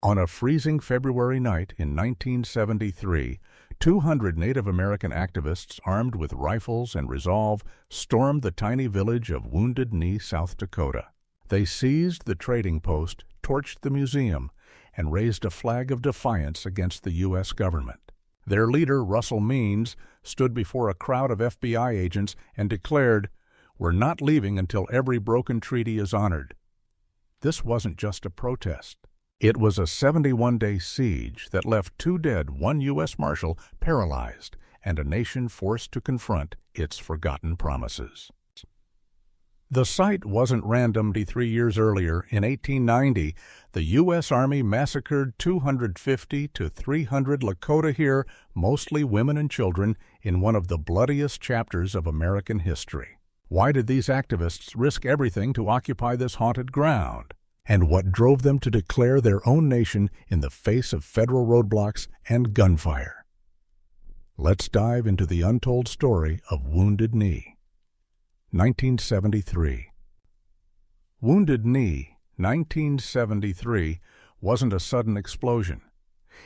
On a freezing February night in 1973, 200 Native American activists armed with rifles and resolve stormed the tiny village of Wounded Knee, South Dakota. They seized the trading post, torched the museum, and raised a flag of defiance against the U.S. government. Their leader, Russell Means, stood before a crowd of FBI agents and declared, "We're not leaving until every broken treaty is honored." This wasn't just a protest. It was a 71-day siege that left 2 dead, 1 U.S. Marshal paralyzed, and a nation forced to confront its forgotten promises. The site wasn't random. 3 years earlier, in 1890, the U.S. Army massacred 250 to 300 Lakota here, mostly women and children, in one of the bloodiest chapters of American history. Why did these activists risk everything to occupy this haunted ground? And what drove them to declare their own nation in the face of federal roadblocks and gunfire? Let's dive into the untold story of Wounded Knee. 1973. Wounded Knee, 1973, wasn't a sudden explosion.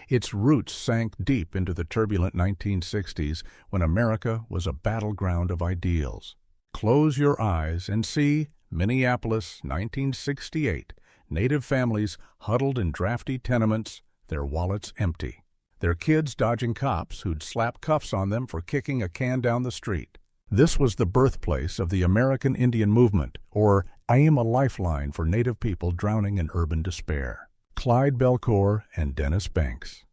Its roots sank deep into the turbulent 1960s when America was a battleground of ideals. Close your eyes and see Minneapolis, 1968. Native families huddled in drafty tenements, their wallets empty. Their kids dodging cops who'd slap cuffs on them for kicking a can down the street. This was the birthplace of the American Indian Movement, or I Am a Lifeline for Native people drowning in urban despair. Clyde Belcour and Dennis Banks.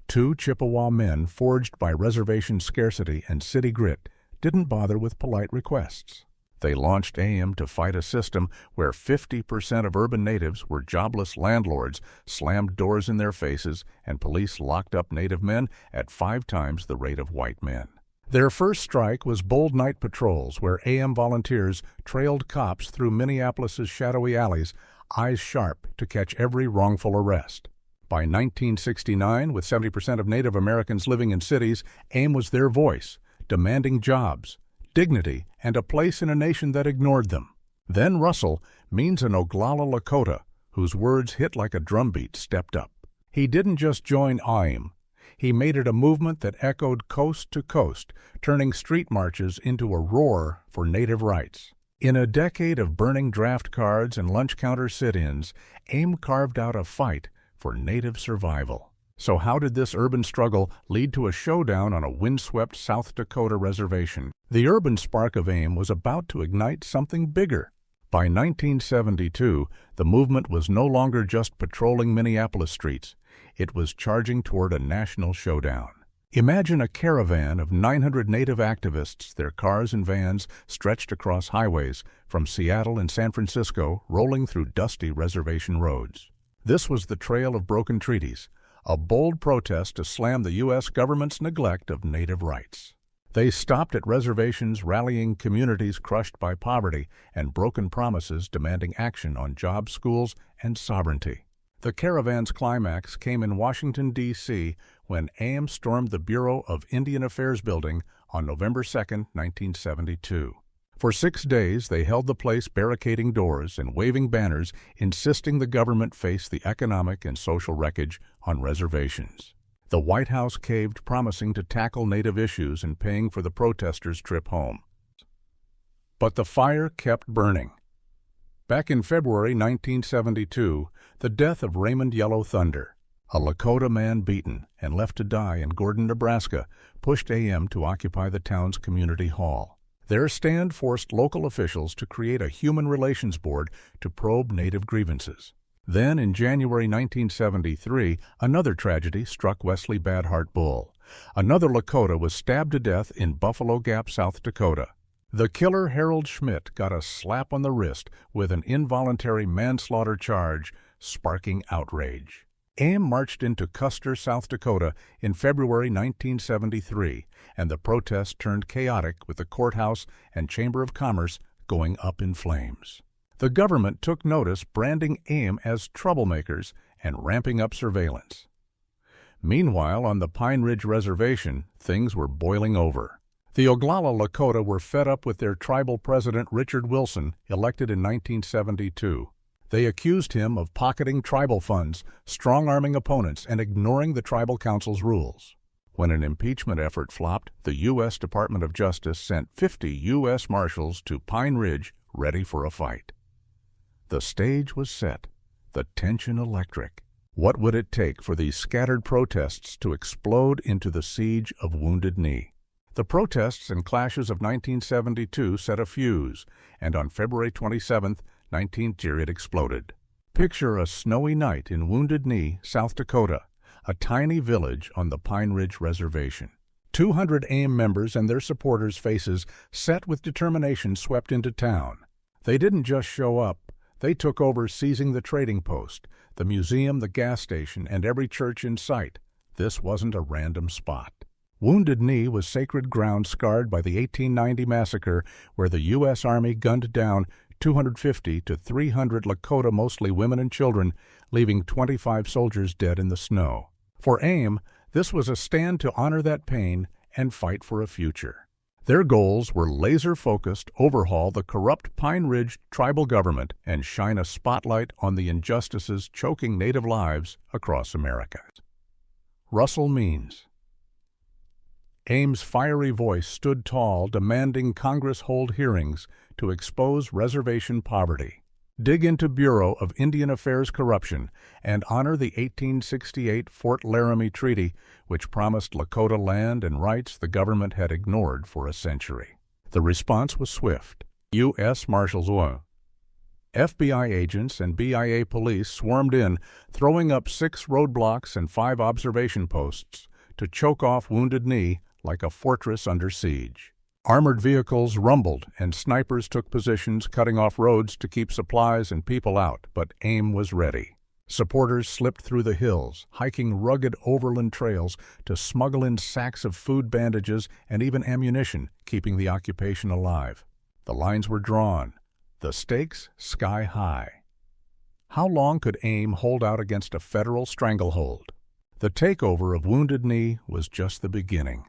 2 Chippewa men forged by reservation scarcity and city grit didn't bother with polite requests. They launched AM to fight a system where 50% of urban natives were jobless landlords, slammed doors in their faces, and police locked up Native men at 5 times the rate of white men. Their first strike was bold night patrols where AM volunteers trailed cops through Minneapolis's shadowy alleys, eyes sharp to catch every wrongful arrest. By 1969, with 70% of Native Americans living in cities, AIM was their voice, demanding jobs, dignity, and a place in a nation that ignored them. Then Russell, Means an Oglala Lakota, whose words hit like a drumbeat, stepped up. He didn't just join AIM. He made it a movement that echoed coast to coast, turning street marches into a roar for Native rights. In a decade of burning draft cards and lunch counter sit-ins, AIM carved out a fight for Native survival. So how did this urban struggle lead to a showdown on a windswept South Dakota reservation? The urban spark of AIM was about to ignite something bigger. By 1972, the movement was no longer just patrolling Minneapolis streets. It was charging toward a national showdown. Imagine a caravan of 900 Native activists, their cars and vans stretched across highways from Seattle and San Francisco, rolling through dusty reservation roads. This was the trail of broken treaties, a bold protest to slam the U.S. government's neglect of Native rights. They stopped at reservations, rallying communities crushed by poverty and broken promises demanding action on jobs, schools, and sovereignty. The caravan's climax came in Washington, D.C., when AIM stormed the Bureau of Indian Affairs building on November 2, 1972. For 6 days, they held the place barricading doors and waving banners, insisting the government face the economic and social wreckage on reservations. The White House caved, promising to tackle Native issues and paying for the protesters' trip home. But the fire kept burning. Back in February 1972, the death of Raymond Yellow Thunder, a Lakota man beaten and left to die in Gordon, Nebraska, pushed AM to occupy the town's community hall. Their stand forced local officials to create a human relations board to probe Native grievances. Then, in January 1973, another tragedy struck Wesley Badhart Bull. Another Lakota was stabbed to death in Buffalo Gap, South Dakota. The killer, Harold Schmidt, got a slap on the wrist with an involuntary manslaughter charge, sparking outrage. AIM marched into Custer, South Dakota in February 1973, and the protest turned chaotic with the courthouse and Chamber of Commerce going up in flames. The government took notice, branding AIM as troublemakers and ramping up surveillance. Meanwhile, on the Pine Ridge Reservation, things were boiling over. The Oglala Lakota were fed up with their tribal president Richard Wilson, elected in 1972. They accused him of pocketing tribal funds, strong-arming opponents, and ignoring the tribal council's rules. When an impeachment effort flopped, the U.S. Department of Justice sent 50 U.S. Marshals to Pine Ridge, ready for a fight. The stage was set, the tension electric. What would it take for these scattered protests to explode into the siege of Wounded Knee? The protests and clashes of 1972 set a fuse, and on February 27, it exploded. Picture a snowy night in Wounded Knee, South Dakota, a tiny village on the Pine Ridge Reservation. 200 AIM members and their supporters' faces set with determination swept into town. They didn't just show up, they took over, seizing the trading post, the museum, the gas station, and every church in sight. This wasn't a random spot. Wounded Knee was sacred ground scarred by the 1890 massacre, where the U.S. Army gunned down 250 to 300 Lakota, mostly women and children, leaving 25 soldiers dead in the snow. For AIM, this was a stand to honor that pain and fight for a future. Their goals were laser-focused, overhaul the corrupt Pine Ridge tribal government, and shine a spotlight on the injustices choking Native lives across America. Russell Means. AIM's fiery voice stood tall, demanding Congress hold hearings to expose reservation poverty, dig into Bureau of Indian Affairs corruption, and honor the 1868 Fort Laramie Treaty, which promised Lakota land and rights the government had ignored for a century. The response was swift. U.S. Marshals won. FBI agents and BIA police swarmed in, throwing up 6 roadblocks and 5 observation posts to choke off Wounded Knee like a fortress under siege. Armored vehicles rumbled and snipers took positions, cutting off roads to keep supplies and people out, but AIM was ready. Supporters slipped through the hills, hiking rugged overland trails to smuggle in sacks of food, bandages, and even ammunition, keeping the occupation alive. The lines were drawn, the stakes sky high. How long could AIM hold out against a federal stranglehold? The takeover of Wounded Knee was just the beginning.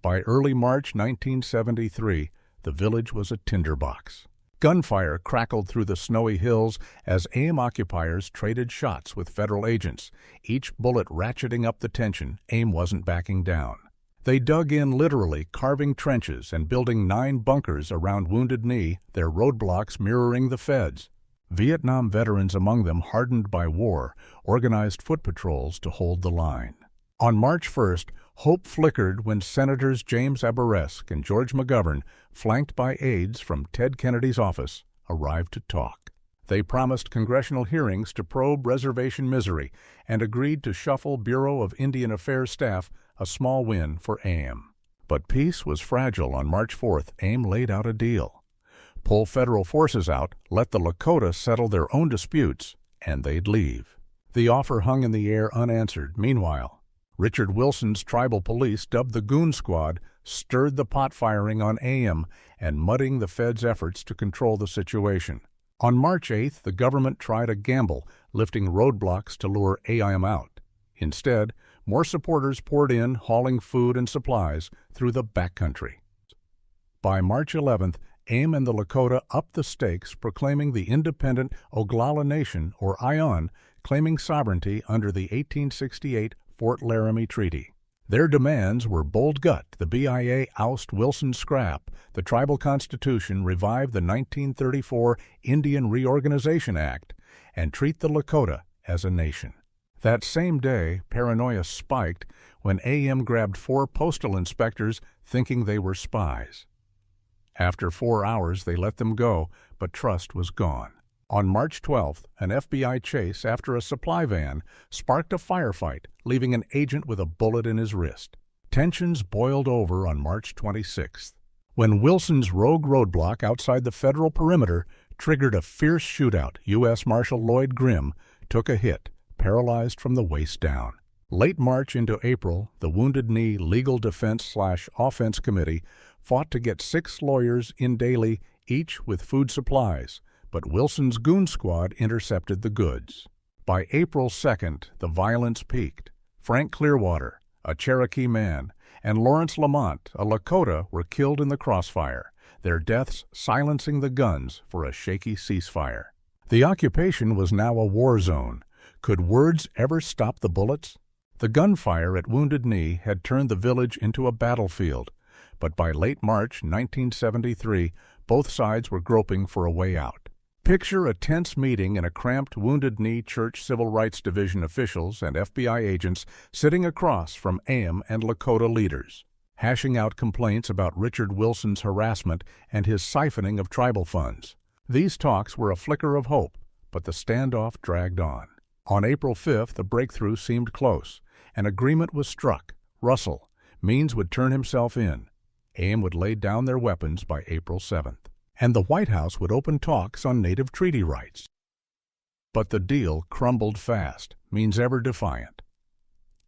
By early March 1973, the village was a tinderbox. Gunfire crackled through the snowy hills as AIM occupiers traded shots with federal agents, each bullet ratcheting up the tension. AIM wasn't backing down. They dug in literally, carving trenches and building 9 bunkers around Wounded Knee, their roadblocks mirroring the feds. Vietnam veterans among them, hardened by war, organized foot patrols to hold the line. On March 1st, hope flickered when Senators James Abourezk and George McGovern, flanked by aides from Ted Kennedy's office, arrived to talk. They promised congressional hearings to probe reservation misery and agreed to shuffle Bureau of Indian Affairs staff, a small win for AIM. But peace was fragile. On March 4th, AIM laid out a deal. Pull federal forces out, let the Lakota settle their own disputes, and they'd leave. The offer hung in the air unanswered. Meanwhile, Richard Wilson's tribal police, dubbed the Goon Squad, stirred the pot firing on AIM and mudding the feds' efforts to control the situation. On March 8th, the government tried a gamble, lifting roadblocks to lure AIM out. Instead, more supporters poured in, hauling food and supplies through the backcountry. By March 11th, AIM and the Lakota upped the stakes, proclaiming the independent Oglala Nation, or Ion, claiming sovereignty under the 1868 Fort Laramie Treaty. Their demands were bold gut, the BIA oust Wilson Scrap, the tribal constitution revive the 1934 Indian Reorganization Act, and treat the Lakota as a nation. That same day, paranoia spiked when AIM grabbed 4 postal inspectors thinking they were spies. After 4 hours, they let them go, but trust was gone. On March 12th, an FBI chase after a supply van sparked a firefight, leaving an agent with a bullet in his wrist. Tensions boiled over on March 26th, when Wilson's rogue roadblock outside the federal perimeter triggered a fierce shootout. U.S. Marshal Lloyd Grimm took a hit, paralyzed from the waist down. Late March into April, the Wounded Knee Legal Defense/Offense Committee fought to get 6 lawyers in daily, each with food supplies, but Wilson's Goon Squad intercepted the goods. By April 2nd, the violence peaked. Frank Clearwater, a Cherokee man, and Lawrence Lamont, a Lakota, were killed in the crossfire, their deaths silencing the guns for a shaky ceasefire. The occupation was now a war zone. Could words ever stop the bullets? The gunfire at Wounded Knee had turned the village into a battlefield, but by late March 1973, both sides were groping for a way out. Picture a tense meeting in a cramped Wounded Knee Church Civil Rights Division officials and FBI agents sitting across from AM and Lakota leaders, hashing out complaints about Richard Wilson's harassment and his siphoning of tribal funds. These talks were a flicker of hope, but the standoff dragged on. On April 5th, the breakthrough seemed close. An agreement was struck. Russell, Means would turn himself in. AM would lay down their weapons by April 7th. And the White House would open talks on native treaty rights. But the deal crumbled fast, Means ever defiant.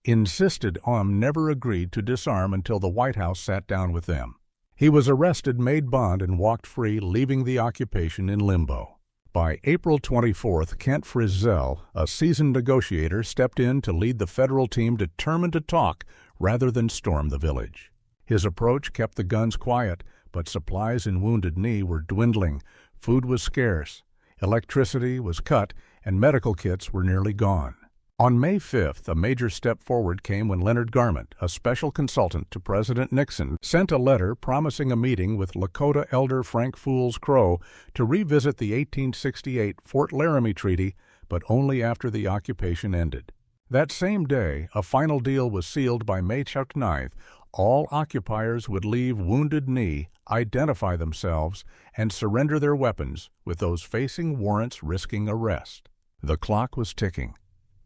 Insisted AM never agreed to disarm until the White House sat down with them. He was arrested, made bond, and walked free, leaving the occupation in limbo. By April 24th, Kent Frizzell, a seasoned negotiator, stepped in to lead the federal team determined to talk rather than storm the village. His approach kept the guns quiet, but supplies in Wounded Knee were dwindling, food was scarce, electricity was cut, and medical kits were nearly gone. On May 5th, a major step forward came when Leonard Garment, a special consultant to President Nixon, sent a letter promising a meeting with Lakota elder Frank Fools Crow to revisit the 1868 Fort Laramie Treaty, but only after the occupation ended. That same day, a final deal was sealed by May 9th. All occupiers would leave Wounded Knee, identify themselves, and surrender their weapons, with those facing warrants risking arrest. The clock was ticking.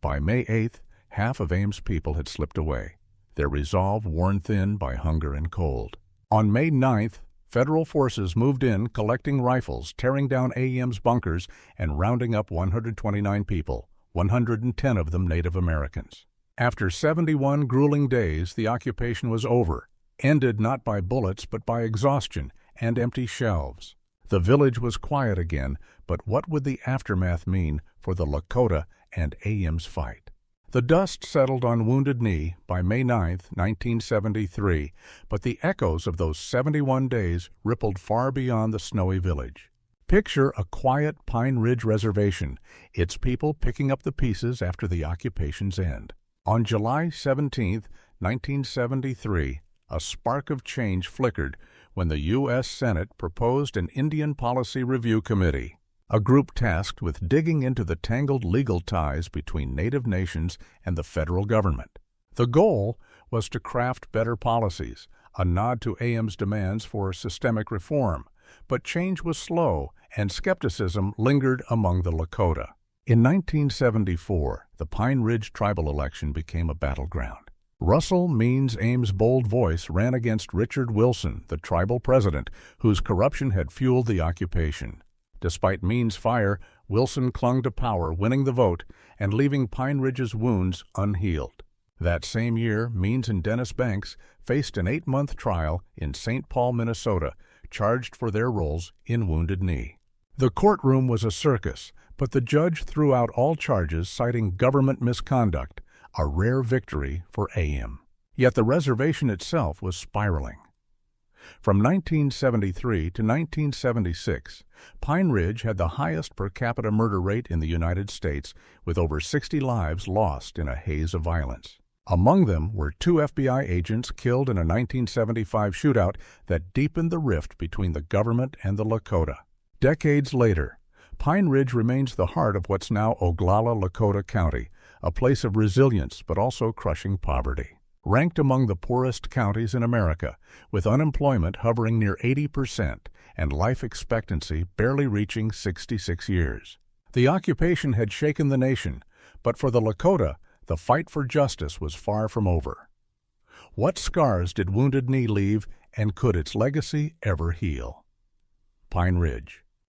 By May 8th, half of AIM's people had slipped away, their resolve worn thin by hunger and cold. On May 9th, federal forces moved in, collecting rifles, tearing down AM's bunkers, and rounding up 129 people, 110 of them Native Americans. After 71 grueling days, the occupation was over, ended not by bullets but by exhaustion and empty shelves. The village was quiet again, but what would the aftermath mean for the Lakota and AM's fight? The dust settled on Wounded Knee by May 9, 1973, but the echoes of those 71 days rippled far beyond the snowy village. Picture a quiet Pine Ridge reservation, its people picking up the pieces after the occupation's end. On July 17, 1973, a spark of change flickered when the U.S. Senate proposed an Indian Policy Review Committee, a group tasked with digging into the tangled legal ties between Native nations and the federal government. The goal was to craft better policies, a nod to AM's demands for systemic reform, but change was slow and skepticism lingered among the Lakota. In 1974, the Pine Ridge tribal election became a battleground. Russell Means Ames' bold voice ran against Richard Wilson, the tribal president, whose corruption had fueled the occupation. Despite Means' fire, Wilson clung to power, winning the vote and leaving Pine Ridge's wounds unhealed. That same year, Means and Dennis Banks faced an 8-month trial in St. Paul, Minnesota, charged for their roles in Wounded Knee. The courtroom was a circus, but the judge threw out all charges, citing government misconduct, a rare victory for AM. Yet the reservation itself was spiraling. From 1973 to 1976, Pine Ridge had the highest per capita murder rate in the United States, with over 60 lives lost in a haze of violence. Among them were 2 FBI agents killed in a 1975 shootout that deepened the rift between the government and the Lakota. Decades later, Pine Ridge remains the heart of what's now Oglala, Lakota County, a place of resilience but also crushing poverty. Ranked among the poorest counties in America, with unemployment hovering near 80% and life expectancy barely reaching 66 years. The occupation had shaken the nation, but for the Lakota, the fight for justice was far from over. What scars did Wounded Knee leave, and could its legacy ever heal? Pine Ridge.